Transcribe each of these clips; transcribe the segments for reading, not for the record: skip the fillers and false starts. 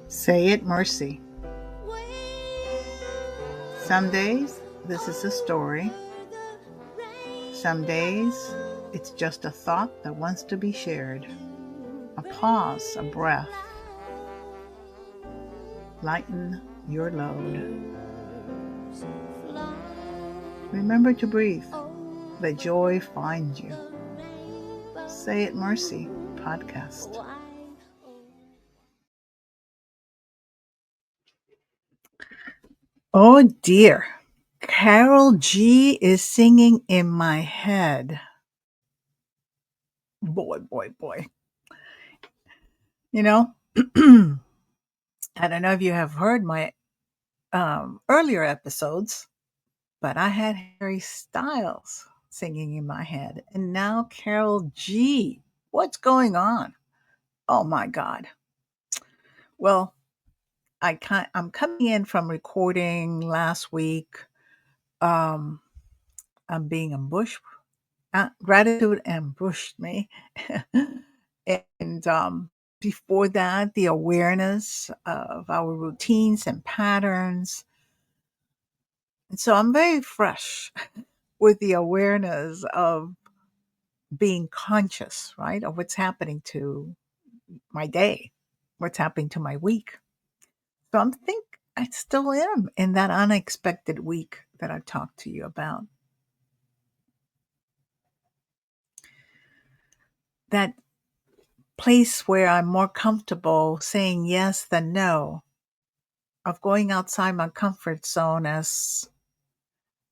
Say it, Mercy. Some days, this is a story. Some days, it's just a thought that wants to be shared. A pause, a breath. Lighten your load. Remember to breathe. Let joy find you. Say it, Mercy podcast. Oh dear. Karol G is singing in my head. Boy, boy, boy. You know, I don't know if you have heard my earlier episodes, but I had Harry Styles singing in my head. And now Karol G. What's going on? Oh my God. Well, I'm coming in from recording last week. Um, I'm being ambushed. Gratitude ambushed me. and before that, the awareness of our routines and patterns. And so I'm very fresh with the awareness of being conscious, right, of what's happening to my day, what's happening to my week. So I still am in that unexpected week that I talked to you about. That place where I'm more comfortable saying yes than no, of going outside my comfort zone as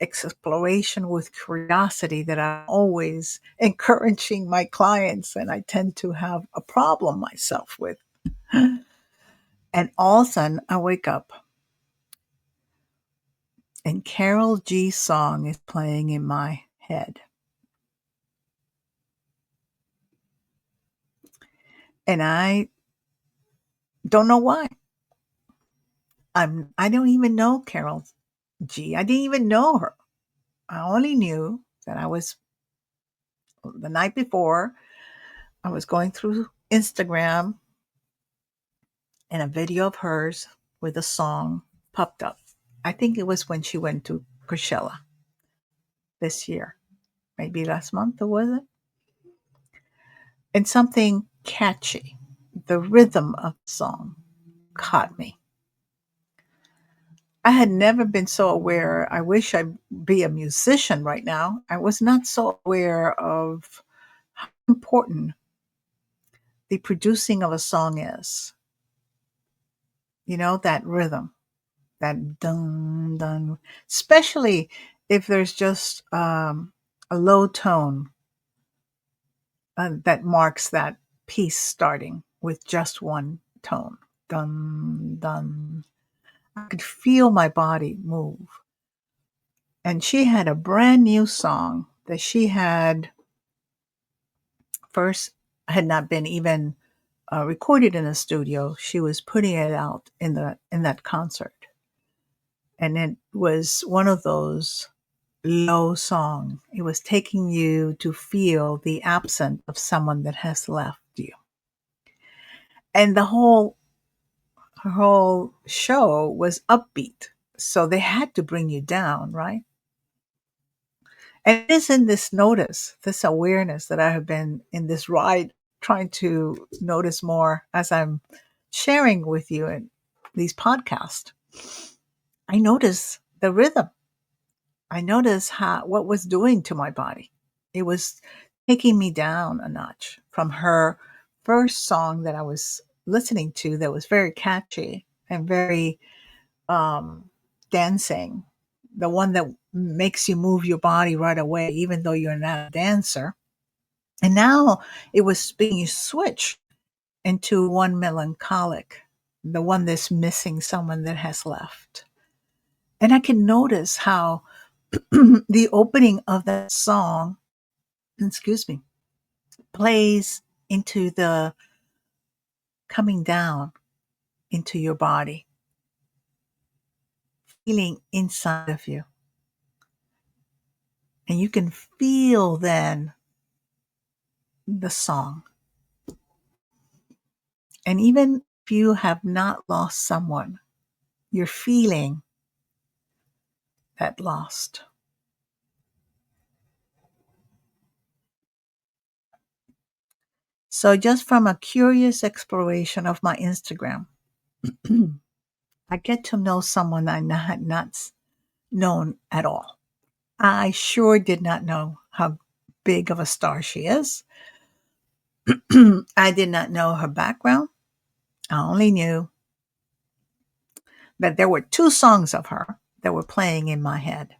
exploration with curiosity that I'm always encouraging my clients, and I tend to have a problem myself with. And all of a sudden, I wake up and Karol G's song is playing in my head. And I don't know why. I don't even know Karol G. I didn't even know her. I only knew that I was the night before, I was going through Instagram and a video of hers with a song popped up. I think it was when she went to Coachella this year, maybe last month, or was it? And something catchy, the rhythm of the song caught me. I had never been so aware. I wish I'd be a musician right now. I was not so aware of how important the producing of a song is. You know, that rhythm, that dun dun, especially if there's just a low tone that marks that piece starting with just one tone. Dun dun. I could feel my body move. And she had a brand new song that she had first had not been even recorded in a studio. She was putting it out in that concert, and it was one of those low songs. It was taking you to feel the absence of someone that has left you, and her whole show was upbeat. So they had to bring you down, right? And it is in this notice, this awareness that I have been in this ride trying to notice more as I'm sharing with you in these podcasts. I notice the rhythm. I notice what was doing to my body. It was taking me down a notch from her first song that I was listening to that was very catchy and very dancing, the one that makes you move your body right away, even though you're not a dancer. And now it was being switched into one melancholic, the one that's missing someone that has left. And I can notice how the opening of that song, excuse me, plays into the coming down into your body, feeling inside of you. And you can feel then the song. And even if you have not lost someone, you're feeling that lost. So, just from a curious exploration of my Instagram, I get to know someone I had not known at all. I sure did not know how big of a star she is. I did not know her background. I only knew that there were two songs of her that were playing in my head.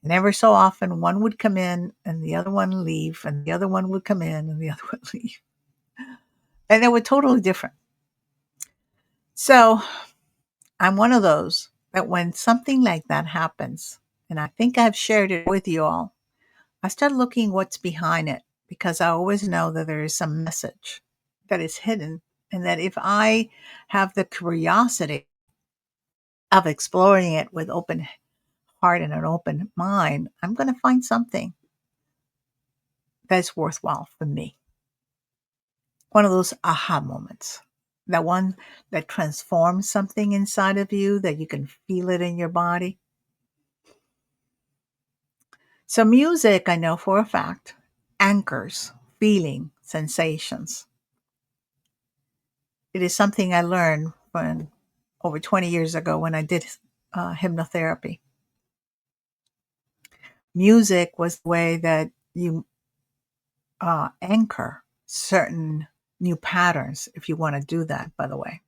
And every so often, one would come in and the other one leave, and the other one would come in and the other would leave. And they were totally different. So I'm one of those that when something like that happens, and I think I've shared it with you all, I start looking what's behind it because I always know that there is some message that is hidden. And that if I have the curiosity of exploring it with open heart and an open mind, I'm going to find something that's worthwhile for me. One of those aha moments. That one that transforms something inside of you that you can feel it in your body. So, music, I know for a fact, anchors feeling sensations. It is something I learned when over 20 years ago when I did hypnotherapy. Music was the way that you anchor certain new patterns, if you want to do that, by the way.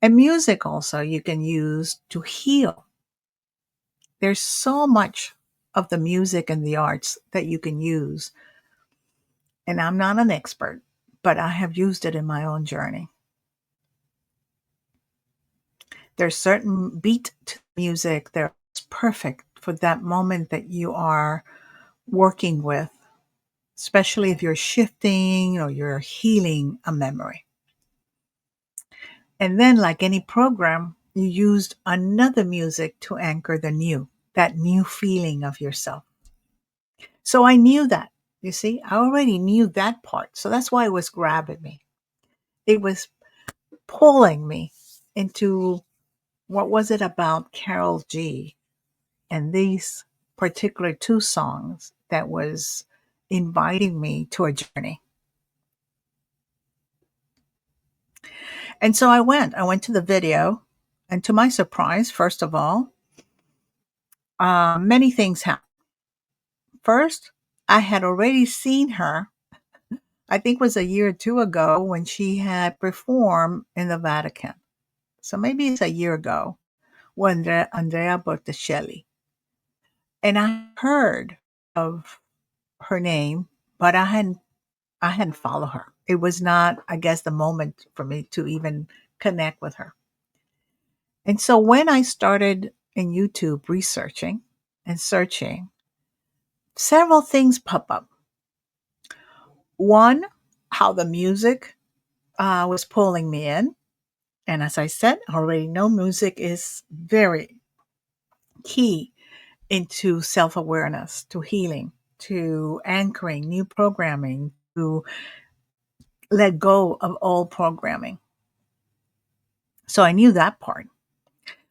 And music also you can use to heal. There's so much of the music and the arts that you can use. And I'm not an expert, but I have used it in my own journey. There's certain beat to music that's perfect for that moment that you are working with, especially if you're shifting or you're healing a memory. And then, like any program, you used another music to anchor that new feeling of yourself. So I knew that. You see, I already knew that part. So that's why it was grabbing me. It was pulling me into what was it about Karol G and these particular two songs that was inviting me to a journey. And so I went. I went to the video, and to my surprise, first of all, many things happened. First, I had already seen her, I think it was a year or two ago, when she had performed in the Vatican. So maybe it's a year ago when Andrea Botticelli. And I heard of her name, but I hadn't followed her. It was not, I guess, the moment for me to even connect with her. And so when I started in YouTube researching and searching, several things pop up. One, how the music was pulling me in. And as I said, I already know music is very key into self awareness, to healing, to anchoring new programming, to let go of old programming. So I knew that part.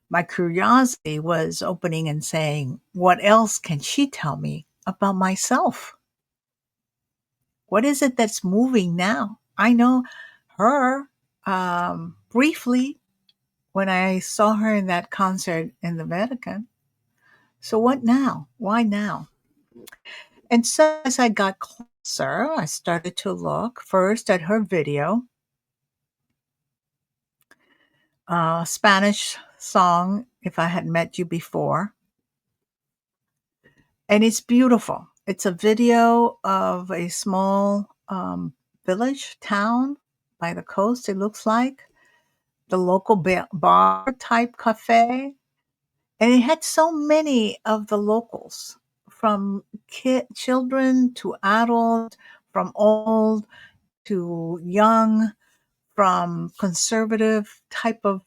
My curiosity was opening and saying, what else can she tell me about myself? What is it that's moving now? I know her briefly when I saw her in that concert in the Vatican. So what now? Why now? And so as I got closer, I started to look first at her video, Spanish song, If I Had Met You Before. And it's beautiful. It's a video of a small village, town by the coast, it looks like. The local bar type cafe. And it had so many of the locals, from children to adult, from old to young, from conservative type of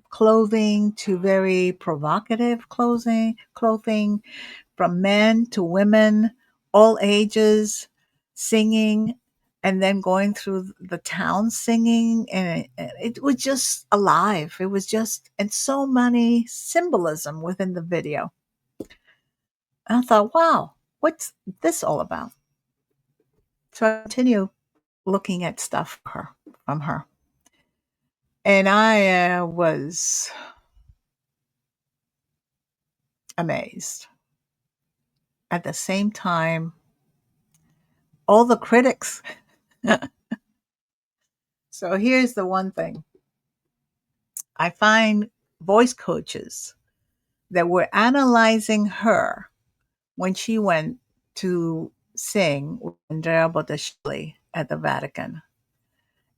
clothing to very provocative clothing, from men to women, all ages, singing. and then going through the town singing, and it was just alive. It was just, and so many symbolism within the video. And I thought, wow, what's this all about? So I continue looking at stuff from her. And I was amazed. At the same time, all the critics. So here's the one thing I find: voice coaches that were analyzing her when she went to sing with Andrea Bocelli at the Vatican.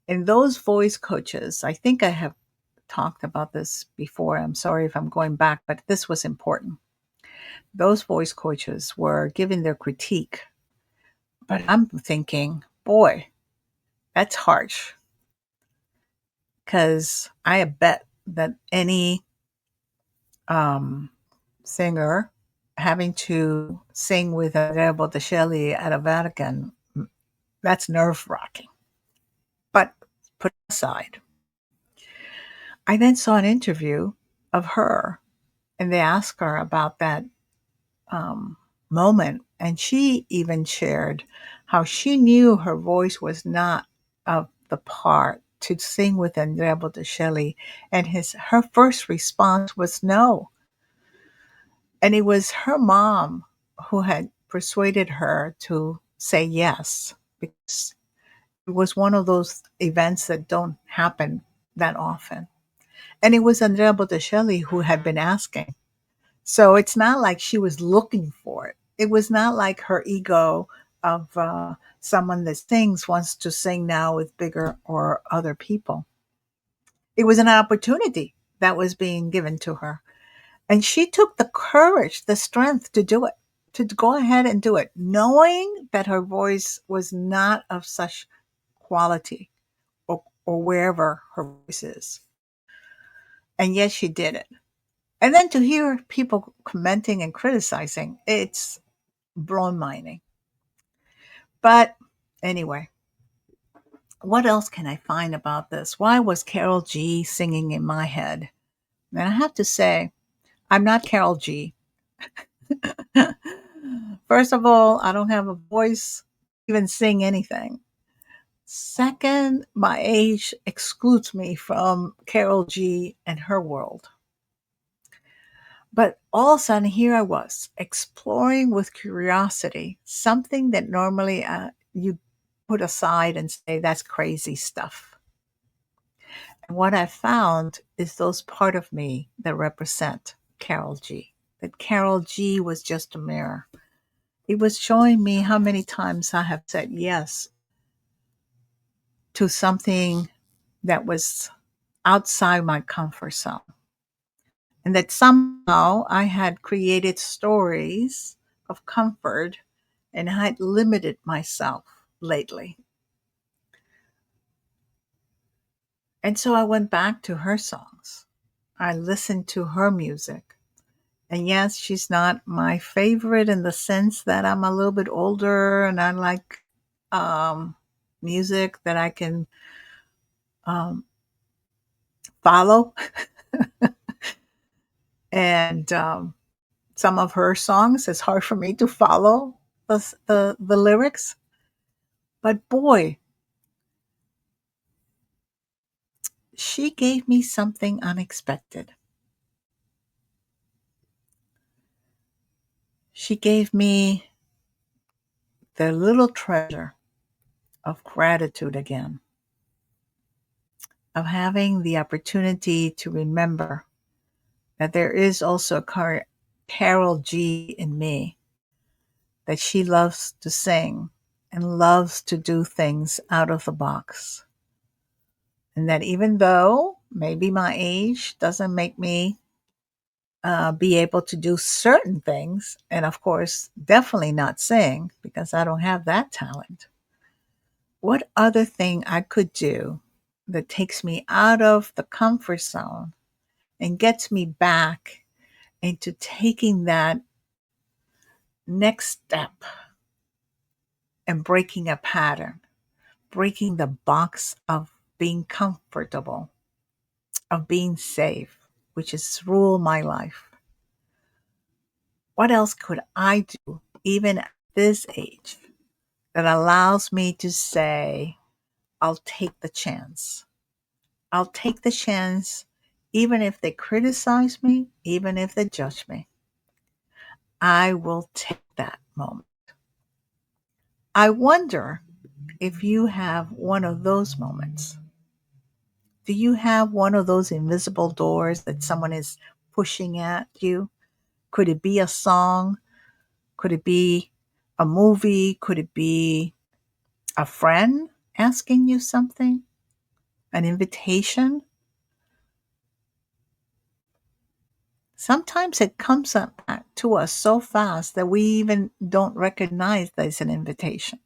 And those voice coaches, I think I have talked about this before. I'm sorry if I'm going back, but this was important. Those voice coaches were giving their critique, but I'm thinking, boy, that's harsh. Because I bet that any um, singer having to sing with Andrea Bocelli at a Vatican, that's nerve wracking. But put aside, I then saw an interview of her, and they asked her about that um, moment. And she even shared how she knew her voice was not of the part to sing with Andrea Bocelli. And her first response was no. And it was her mom who had persuaded her to say yes, because it was one of those events that don't happen that often. And it was Andrea Bocelli who had been asking. So it's not like she was looking for it. It was not like her ego of someone that sings wants to sing now with bigger or other people. It was an opportunity that was being given to her. And she took the courage, the strength to do it, to go ahead and do it, knowing that her voice was not of such quality, or wherever her voice is. And yet she did it. And then to hear people commenting and criticizing, it's blown mining. But anyway, what else can I find about this? Why was Karol G singing in my head? And I have to say, I'm not Karol G. First of all, I don't have a voice to even sing anything. Second, my age excludes me from Karol G and her world. But all of a sudden, here I was exploring with curiosity something that normally you put aside and say, that's crazy stuff. And what I found is those part of me that represent Karol G. That Karol G was just a mirror. It was showing me how many times I have said yes to something that was outside my comfort zone. And that somehow I had created stories of comfort and I had limited myself lately. And so I went back to her songs. I listened to her music. And yes, she's not my favorite in the sense that I'm a little bit older and I like um, music that I can um, follow. And some of her songs, it's hard for me to follow the lyrics. But boy, she gave me something unexpected. She gave me the little treasure of gratitude again, of having the opportunity to remember that there is also a Karol G in me, that she loves to sing and loves to do things out of the box. And that even though maybe my age doesn't make me be able to do certain things, and of course, definitely not sing because I don't have that talent, what other thing I could do that takes me out of the comfort zone and gets me back into taking that next step and breaking a pattern, breaking the box of being comfortable, of being safe, which has ruled my life. What else could I do, even at this age, that allows me to say, I'll take the chance? I'll take the chance, even if they criticize me, even if they judge me. I will take that moment. I wonder if you have one of those moments. Do you have one of those invisible doors that someone is pushing at you? Could it be a song? Could it be a movie? Could it be a friend asking you something? An invitation? Sometimes it comes up to us so fast that we even don't recognize that it's an invitation.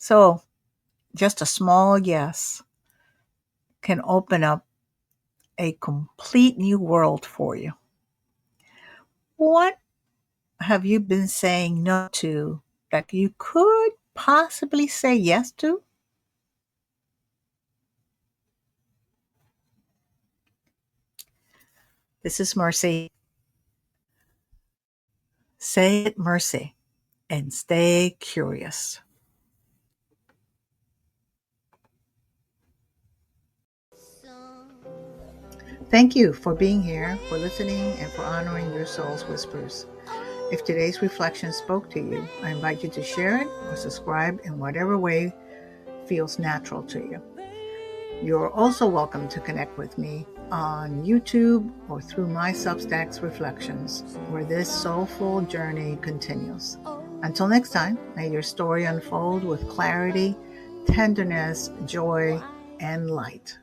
So, just a small yes can open up a complete new world for you. What have you been saying no to that you could possibly say yes to? This is Mercy. Say it, Mercy, and stay curious. Thank you for being here, for listening, and for honoring your soul's whispers. If today's reflection spoke to you, I invite you to share it or subscribe in whatever way feels natural to you. You're also welcome to connect with me on YouTube or through my Substack's Reflections, where this soulful journey continues. Until next time, may your story unfold with clarity, tenderness, joy, and light.